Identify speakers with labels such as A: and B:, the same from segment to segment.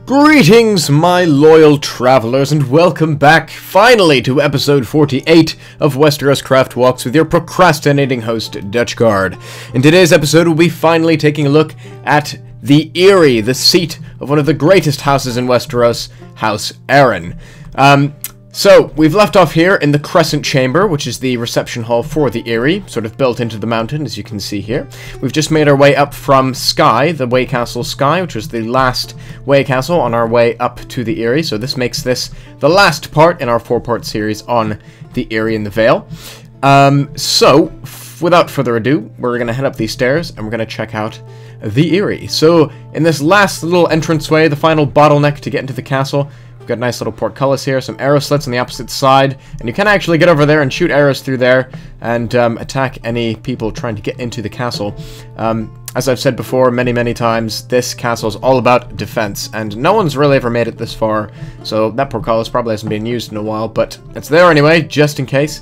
A: Greetings, my loyal travelers, and welcome back, finally, to episode 48 of WesteroScraft Walks with your procrastinating host, Dutchguard. In today's episode, we'll be finally taking a look at the Eyrie, the seat of one of the greatest houses in Westeros, House Arryn. So, we've left off here in the Crescent Chamber, which is the reception hall for the Eyrie, sort of built into the mountain, as you can see here. We've just made our way up from Skye, the Way Castle Skye, which was the last Way Castle on our way up to the Eyrie, so this makes this the last part in our four-part series on the Eyrie and the Vale. Without further ado, we're going to head up these stairs, and we're going to check out the Eyrie. So, in this last little entranceway, the final bottleneck to get into the castle, we've got nice little portcullis here, some arrow slits on the opposite side, and you can actually get over there and shoot arrows through there and attack any people trying to get into the castle. As I've said before many times, this castle is all about defense, and no one's really ever made it this far, so that portcullis probably hasn't been used in a while, but it's there anyway, just in case.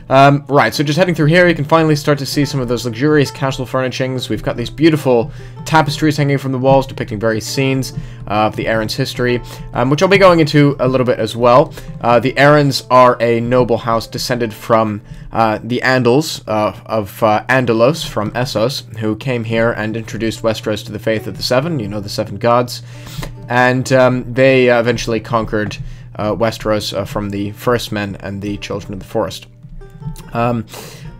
A: Right, so just heading through here, you can finally start to see some of those luxurious castle furnishings. We've got these beautiful tapestries hanging from the walls depicting various scenes of the Arryn's history, which I'll be going into a little bit as well. The Arryns are a noble house descended from the Andals of Andalos from Essos, who came here and introduced Westeros to the faith of the Seven, you know, the Seven Gods, and they eventually conquered Westeros from the First Men and the Children of the Forest.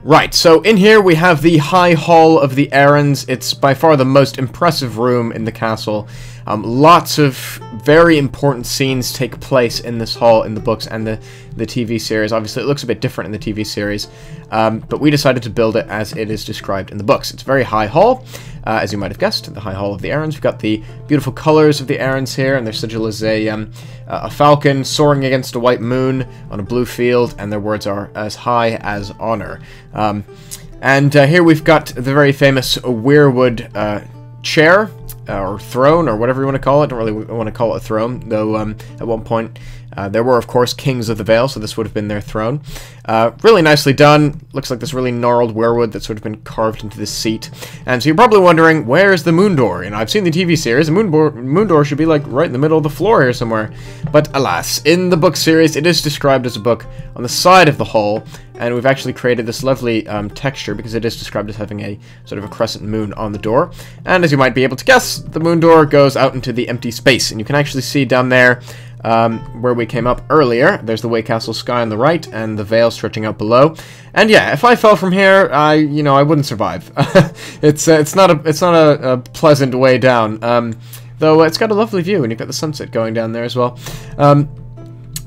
A: Right, so in here we have the High Hall of the Arryns. It's by far the most impressive room in the castle. Lots of very important scenes take place in this hall in the books and the TV series. Obviously, it looks a bit different in the TV series, but we decided to build it as it is described in the books. It's a very high hall, as you might have guessed, the High Hall of the Arryns. We've got the beautiful colors of the Arryns here, and their sigil is a falcon soaring against a white moon on a blue field, and their words are as high as honor. And here we've got the very famous weirwood chair, or throne, or whatever you want to call it. Don't really want to call it a throne, though at one point there were, of course, kings of the Vale, so this would have been their throne. Really nicely done. Looks like this really gnarled weirwood that's sort of been carved into this seat. And so you're probably wondering, where's the moon door? You know, I've seen the TV series. The moon door should be like right in the middle of the floor here somewhere. But alas, in the book series, it is described as a book on the side of the hall, and we've actually created this lovely texture because it is described as having a sort of a crescent moon on the door. And as you might be able to guess, the moon door goes out into the empty space, and you can actually see down there where we came up earlier. There's the Way Castle Sky on the right, and the Vale stretching out below. And yeah, if I fell from here, I wouldn't survive. it's not a pleasant way down. Though it's got a lovely view, and you've got the sunset going down there as well.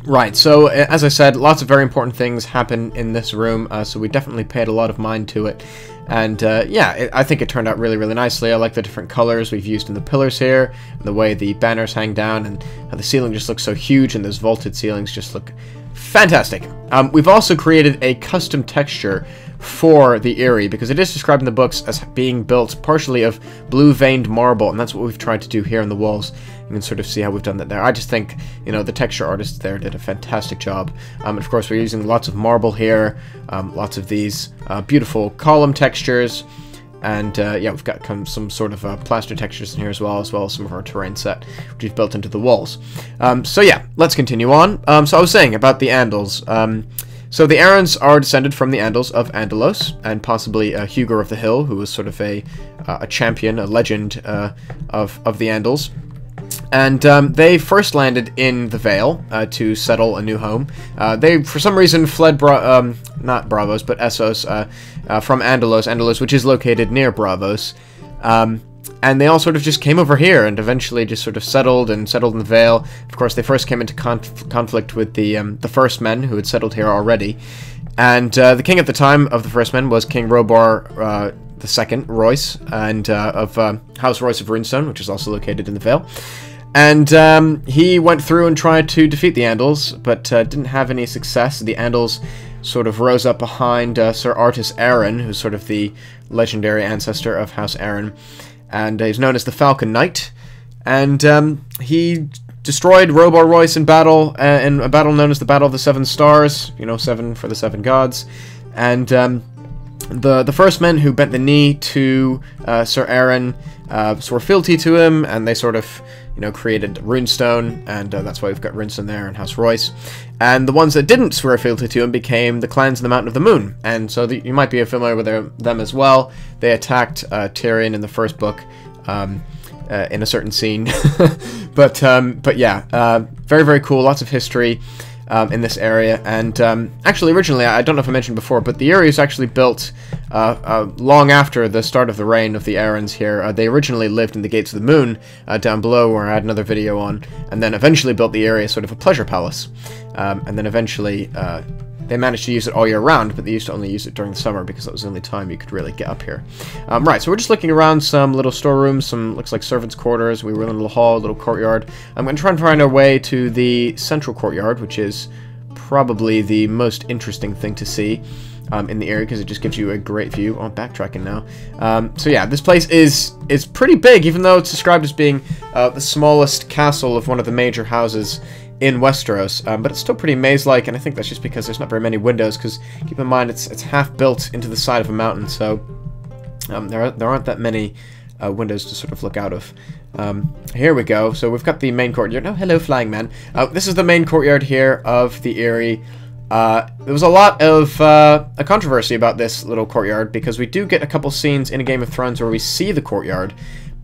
A: Right, so as I said, lots of very important things happen in this room, so we definitely paid a lot of mind to it. And yeah, I think it turned out really nicely. I like the different colors we've used in the pillars here, and the way the banners hang down, and how the ceiling just looks so huge, and those vaulted ceilings just look fantastic. We've also created a custom texture for the Eyrie, because it is described in the books as being built partially of blue-veined marble, and that's what we've tried to do here on the walls. You can sort of see how we've done that there. I just think, you know, the texture artists there did a fantastic job. And of course, we're using lots of marble here, lots of these beautiful column textures, and yeah, we've got some sort of plaster textures in here as well as some of our terrain set, which we've built into the walls. So yeah, let's continue on. So I was saying about the Andals. So the Arryns are descended from the Andals of Andalos, and possibly Huger of the Hill, who was sort of a champion, a legend of the Andals. And they first landed in the Vale to settle a new home. They, for some reason, fled not Bravos, but Essos, from Andalos, which is located near Bravos. And they all sort of just came over here and eventually just sort of settled in the Vale. Of course, they first came into conflict with the First Men, who had settled here already. And the king at the time of the First Men was King Robar II, Royce, and of House Royce of Runestone, which is also located in the Vale. And he went through and tried to defeat the Andals, but didn't have any success. The Andals sort of rose up behind Sir Artus Arryn, who's sort of the legendary ancestor of House Arryn. And he's known as the Falcon Knight. And he destroyed Robar Royce in a battle known as the Battle of the Seven Stars. You know, 7 for the 7 gods. And the First Men who bent the knee to Sir Arryn swore fealty to him, and they sort of, you know, created runestone, and that's why we've got runestone there and House Royce. And the ones that didn't swear fealty to him became the clans in the Mountain of the Moon. And so you might be familiar with them as well. They attacked Tyrion in the first book in a certain scene. but yeah, very, very cool. Lots of history in this area. And actually, originally, I don't know if I mentioned before, but the Eyrie was actually built long after the start of the reign of the Arryns here. They originally lived in the Gates of the Moon down below, where I had another video on, and then eventually built the Eyrie as sort of a pleasure palace. And then eventually they managed to use it all year round, but they used to only use it during the summer because that was the only time you could really get up here. Right, so we're just looking around some little storerooms, some looks like servants' quarters. We were in a little hall, a little courtyard. I'm going to try and find our way to the central courtyard, which is probably the most interesting thing to see in the area because it just gives you a great view. Oh, I'm backtracking now. So yeah, this place is pretty big, even though it's described as being the smallest castle of one of the major houses in Westeros, but it's still pretty maze-like, and I think that's just because there's not very many windows, because keep in mind it's half built into the side of a mountain, so there aren't that many windows to sort of look out of. Here we go, so we've got the main courtyard. Oh, hello, flying man. This is the main courtyard here of the Eyrie. There was a lot of a controversy about this little courtyard, because we do get a couple scenes in A Game of Thrones where we see the courtyard,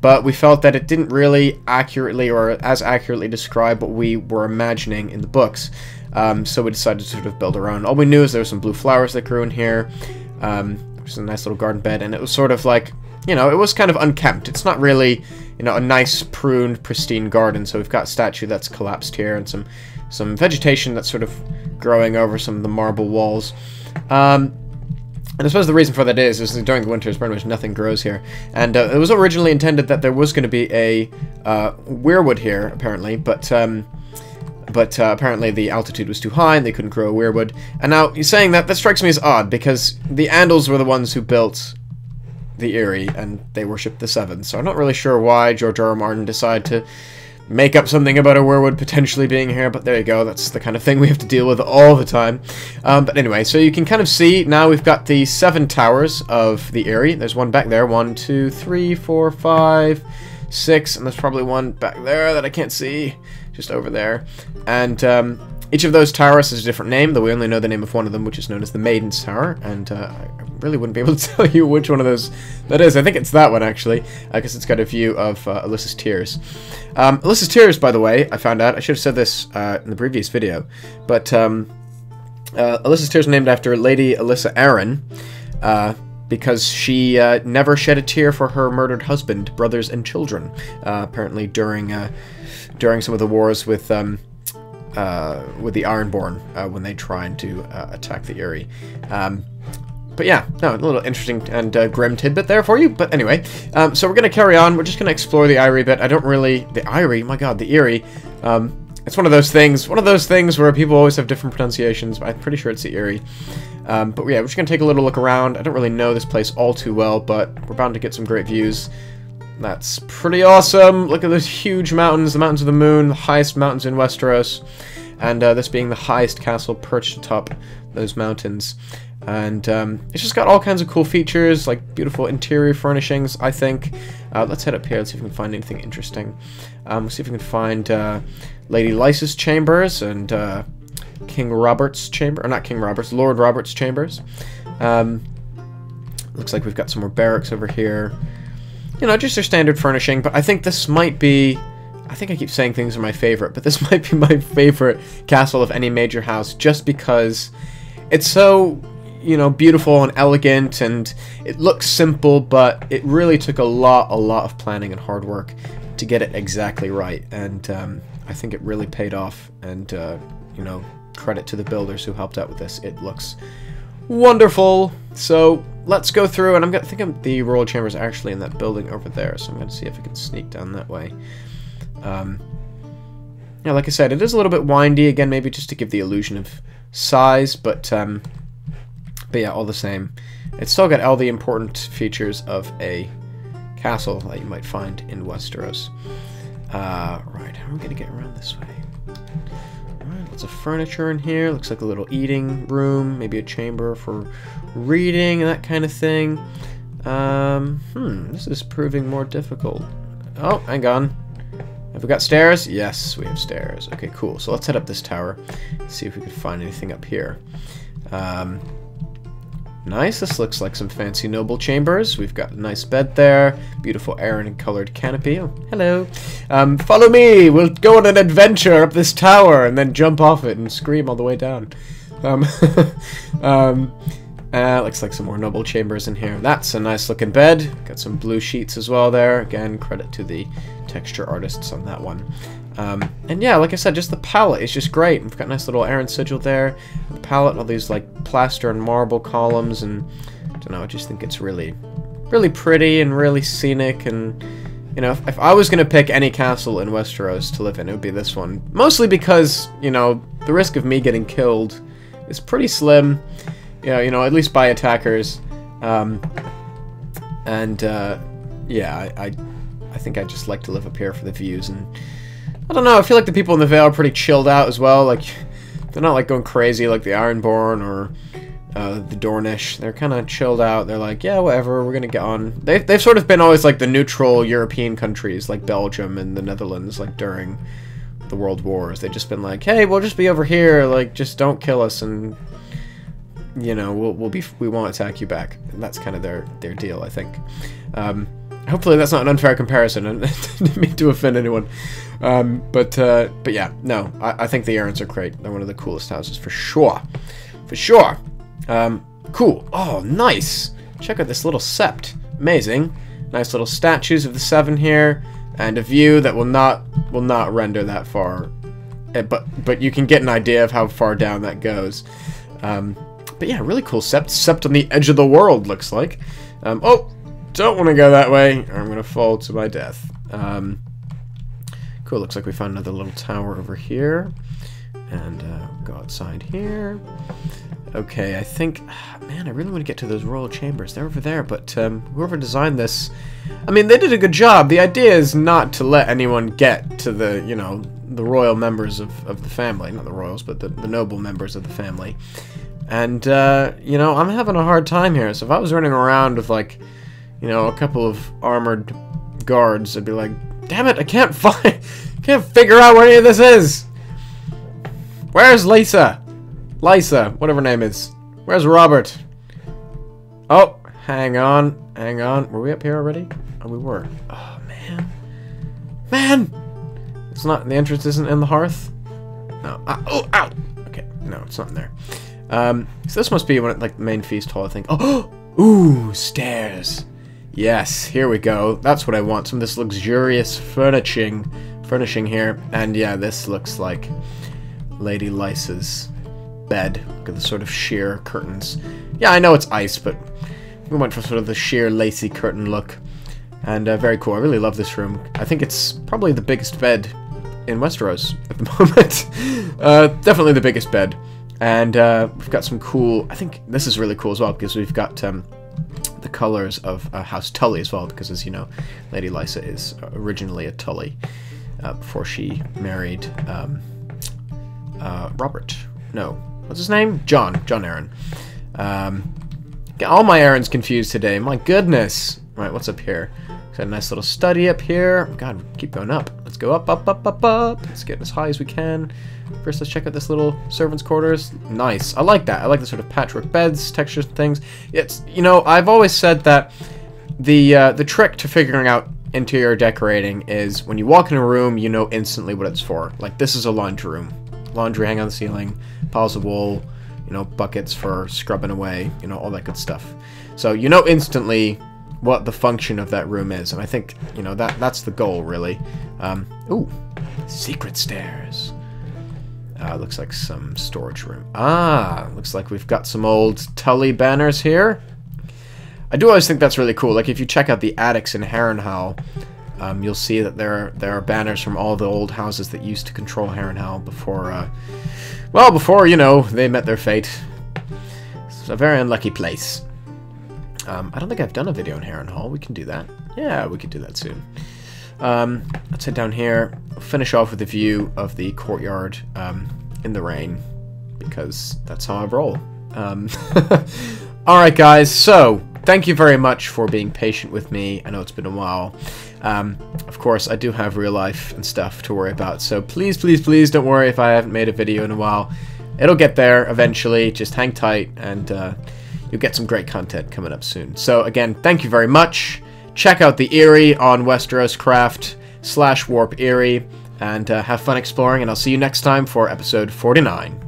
A: but we felt that it didn't really accurately or as accurately describe what we were imagining in the books. So we decided to sort of build our own. All we knew is there were some blue flowers that grew in here, which is a nice little garden bed, and it was sort of like, you know, it was kind of unkempt. It's not really, you know, a nice, pruned, pristine garden. So we've got a statue that's collapsed here and some vegetation that's sort of growing over some of the marble walls. And I suppose the reason for that is during the winters, pretty much nothing grows here. And it was originally intended that there was going to be a weirwood here, apparently, but apparently the altitude was too high and they couldn't grow a weirwood. And now, you're saying that strikes me as odd, because the Andals were the ones who built the Eyrie, and they worshipped the Seven. So I'm not really sure why George R. R. Martin decided to make up something about a weirwood potentially being here, but there you go, that's the kind of thing we have to deal with all the time. But anyway, so you can kind of see, now we've got the 7 towers of the Eyrie. There's one back there, 1, 2, 3, 4, 5, 6, and there's probably one back there that I can't see, just over there. And each of those towers has a different name, though we only know the name of one of them, which is known as the Maiden Star, and I really wouldn't be able to tell you which one of those that is. I think it's that one, actually, because it's got a view of Alyssa's Tears. Alyssa's Tears, by the way, I found out, I should have said this in the previous video, but Alyssa's Tears are named after Lady Alyssa Arryn, because she never shed a tear for her murdered husband, brothers, and children, apparently during some of the wars with the Ironborn when they tried to attack the Eyrie. But yeah, no, a little interesting and grim tidbit there for you. But anyway, so we're going to carry on. We're just going to explore the Eyrie bit. I don't really... The Eyrie? My god, the Eyrie. It's one of those things where people always have different pronunciations. But I'm pretty sure it's the Eyrie. But yeah, we're just going to take a little look around. I don't really know this place all too well, but we're bound to get some great views. That's pretty awesome. Look at those huge mountains, the Mountains of the Moon, the highest mountains in Westeros. And this being the highest castle perched atop those mountains. And it's just got all kinds of cool features, like beautiful interior furnishings, I think. Let's head up here, let's see if we can find anything interesting. We'll see if we can find Lady Lysa's chambers and King Robert's chamber, or not King Robert's, Lord Robert's chambers. Looks like we've got some more barracks over here. You know, just their standard furnishing, but I think this might be... I think I keep saying things are my favorite, but this might be my favorite castle of any major house, just because it's so, you know, beautiful and elegant, and it looks simple, but it really took a lot of planning and hard work to get it exactly right, and I think it really paid off, and, you know, credit to the builders who helped out with this. It looks wonderful. So let's go through, and I think the royal chambers are actually in that building over there, so I'm going to see if I can sneak down that way. Yeah, like I said, it is a little bit windy, again, maybe just to give the illusion of size, but yeah, all the same, it's still got all the important features of a castle that you might find in Westeros. Right, how am I going to get around this way? Alright, lots of furniture in here, looks like a little eating room, maybe a chamber for reading and that kind of thing. This is proving more difficult. Oh, hang on. Have we got stairs? Yes, we have stairs. Okay, cool. So let's head up this tower. See if we can find anything up here. Nice. This looks like some fancy noble chambers. We've got a nice bed there. Beautiful Eyrie-colored canopy. Oh, hello. Follow me. We'll go on an adventure up this tower and then jump off it and scream all the way down. Looks like some more noble chambers in here. That's a nice looking bed. Got some blue sheets as well there. Again, credit to the texture artists on that one. And yeah, like I said, just the palette is just great. We've got a nice little Eyrie sigil there. The palette, all these like plaster and marble columns, and I don't know, I just think it's really, really pretty and really scenic. And you know, if I was gonna pick any castle in Westeros to live in, it would be this one. Mostly because, you know, the risk of me getting killed is pretty slim. You know, at least by attackers. Yeah, I think I just like to live up here for the views, and I don't know, I feel like the people in the Vale are pretty chilled out as well. Like, they're not like going crazy like the Ironborn or the Dornish. They're kind of chilled out. They're like, yeah, whatever, we're gonna get on. They've sort of been always like the neutral European countries, like Belgium and the Netherlands, like during the World Wars. They've just been like, hey, we'll just be over here, like, just don't kill us, and you know, we won't attack you back. And that's kind of their deal, I think. Hopefully that's not an unfair comparison, and I didn't mean to offend anyone. But yeah, no, I think the Eyries are great. They're one of the coolest houses for sure. For sure. Cool. Oh, nice. Check out this little sept. Amazing. Nice little statues of the Seven here, and a view that will not render that far. But you can get an idea of how far down that goes. But yeah, really cool sept. Sept on the edge of the world, looks like. Oh, don't want to go that way, or I'm going to fall to my death. Cool, looks like we found another little tower over here. And go outside here. Okay, I think... Man, I really want to get to those royal chambers. They're over there, but whoever designed this... I mean, they did a good job. The idea is not to let anyone get to the, you know, the royal members of the family. Not the royals, but the noble members of the family. And, you know, I'm having a hard time here. So if I was running around with, like, you know, a couple of armored guards, I'd be like, damn it, I can't figure out where any of this is. Where's Lisa? Lisa, whatever her name is. Where's Robert? Oh, hang on. Were we up here already? Oh, we were. Oh, man. Man! It's not, the entrance isn't in the hearth? No. Oh, ow! Okay, no, it's not in there. So this must be one, like, the main feast hall, I think. Oh! Ooh, stairs. Yes, here we go. That's what I want. Some of this luxurious furnishing here. And yeah, this looks like Lady Lysa's bed. Look at the sort of sheer curtains. Yeah, I know it's ice, but we went for sort of the sheer lacy curtain look. And very cool. I really love this room. I think it's probably the biggest bed in Westeros at the moment. Definitely the biggest bed. And we've got some cool... I think this is really cool as well, because we've got the colors of House Tully as well, because as you know, Lady Lysa is originally a Tully before she married Robert. No, what's his name? John Arryn. Get all my Arryns confused today. My goodness. Right, what's up here? Got a nice little study up here. God, keep going up. Let's go up. Let's get as high as we can. First, let's check out this little servants' quarters. Nice. I like that. I like the sort of patchwork beds, textures, and things. It's, you know, I've always said that the trick to figuring out interior decorating is when you walk in a room, you know instantly what it's for. Like, this is a laundry room. Laundry hanging on the ceiling, piles of wool, you know, buckets for scrubbing away, you know, all that good stuff. So you know instantly what the function of that room is, and I think, you know, that's the goal, really. Ooh, secret stairs. Looks like some storage room. Ah, looks like we've got some old Tully banners here. I do always think that's really cool. Like, if you check out the attics in Harrenhal, you'll see that there are banners from all the old houses that used to control Harrenhal before, well, before, you know, they met their fate. It's a very unlucky place. I don't think I've done a video on Harrenhal. We can do that. Yeah, we could do that soon. Let's head down here. We'll finish off with a view of the courtyard in the rain, because that's how I roll. Alright guys, so thank you very much for being patient with me. I know it's been a while. Of course, I do have real life and stuff to worry about, so please, please, please don't worry if I haven't made a video in a while. It'll get there eventually. Just hang tight, and you'll get some great content coming up soon. So again, thank you very much. Check out the Eyrie on WesteroScraft /Warp Eyrie, and have fun exploring, and I'll see you next time for episode 49.